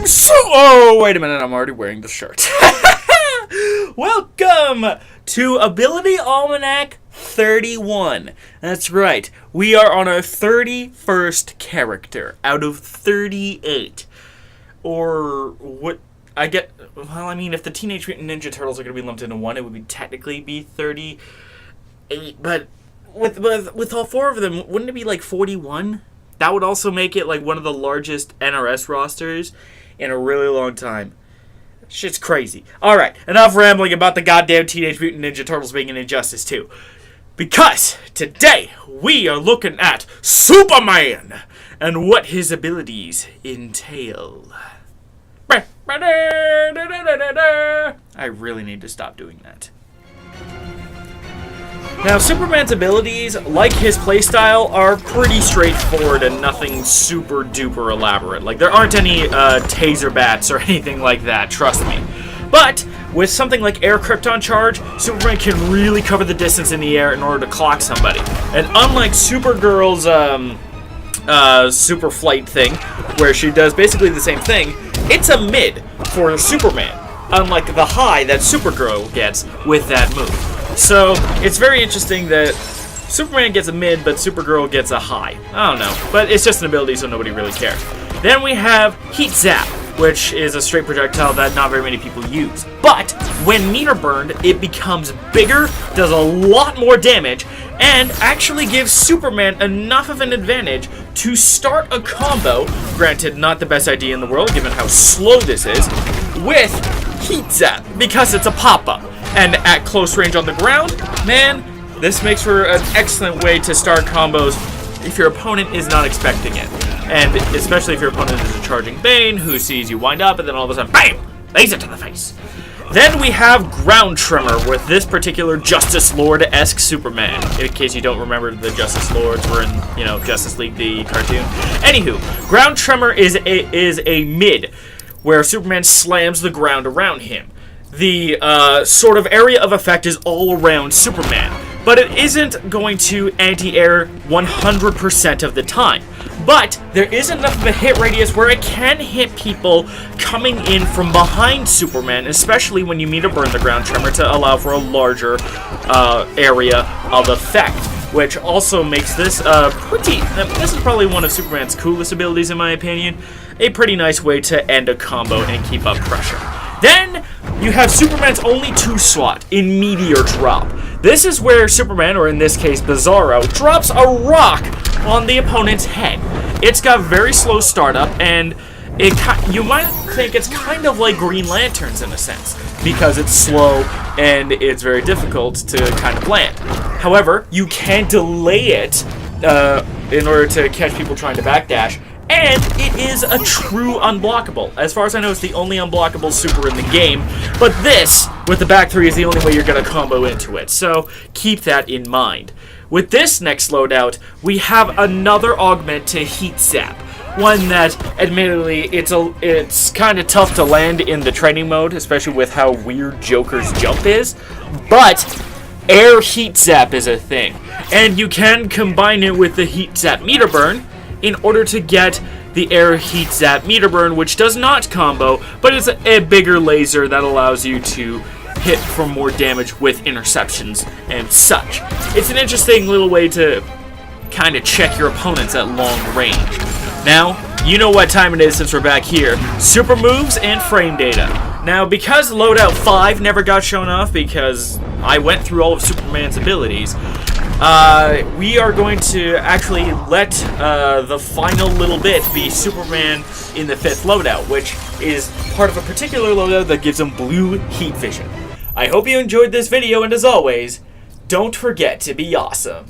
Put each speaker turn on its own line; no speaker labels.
Oh, wait a minute, I'm already wearing the shirt. Welcome to Ability Almanac 31. That's right, we are on our 31st character out of 38. Or what, I mean, if the Teenage Mutant Ninja Turtles are going to be lumped into one, it would technically be 38, but with all four of them, wouldn't it be like 41? That would also make it like one of the largest NRS rosters in a really long time. Shit's crazy. Alright, enough rambling about the goddamn Teenage Mutant Ninja Turtles being an injustice too. Because today we are looking at Superman and what his abilities entail. I really need to stop doing that. Now, Superman's abilities, like his playstyle, are pretty straightforward and nothing super duper elaborate. Like, there aren't any taser bats or anything like that, trust me. But with something like Air Krypton Charge, Superman can really cover the distance in the air in order to clock somebody. And unlike Supergirl's super flight thing, where she does basically the same thing, it's a mid for Superman, unlike the high that Supergirl gets with that move. So, it's very interesting that Superman gets a mid, but Supergirl gets a high. I don't know, but it's just an ability, so nobody really cares. Then we have Heat Zap, which is a straight projectile that not very many people use. But, when meter burned, it becomes bigger, does a lot more damage, and actually gives Superman enough of an advantage to start a combo, granted not the best idea in the world given how slow this is, with Heat Zap, because it's a pop-up. And at close range on the ground, man, this makes for an excellent way to start combos if your opponent is not expecting it. And especially if your opponent is a charging Bane who sees you wind up and then all of a sudden, BAM! Laser to the face. Then we have Ground Tremor with this particular Justice Lord-esque Superman. In case you don't remember, the Justice Lords were in, Justice League, the cartoon. Anywho, Ground Tremor is a mid where Superman slams the ground around him. The sort of area of effect is all around Superman, but it isn't going to anti-air 100% of the time. But there is enough of a hit radius where it can hit people coming in from behind Superman, especially when you meter burn the Ground Tremor to allow for a larger area of effect, which also makes this this is probably one of Superman's coolest abilities in my opinion, a pretty nice way to end a combo and keep up pressure. Then you have Superman's only 2 slot in Meteor Drop. This is where Superman, or in this case Bizarro, drops a rock on the opponent's head. It's got very slow startup, and you might think it's kind of like Green Lanterns in a sense, because it's slow and it's very difficult to kind of land. However, you can delay it in order to catch people trying to backdash, and it is a true unblockable. As far as I know, it's the only unblockable super in the game, but this, with the back 3, is the only way you're going to combo into it, so keep that in mind. With this next loadout, we have another augment to Heat Zap, one that, admittedly, it's kind of tough to land in the training mode, especially with how weird Joker's jump is, but Air Heat Zap is a thing, and you can combine it with the Heat Zap Meter Burn in order to get the Air Heat Zap Meter Burn, which does not combo, but it's a bigger laser that allows you to hit for more damage with interceptions and such. It's an interesting little way to kind of check your opponents at long range. Now, you know what time it is since we're back here. Super moves and frame data. Now, because Loadout 5 never got shown off because I went through all of Superman's abilities, we are going to actually let the final little bit be Superman in the 5th loadout, which is part of a particular loadout that gives him blue heat vision. I hope you enjoyed this video, and as always, don't forget to be awesome.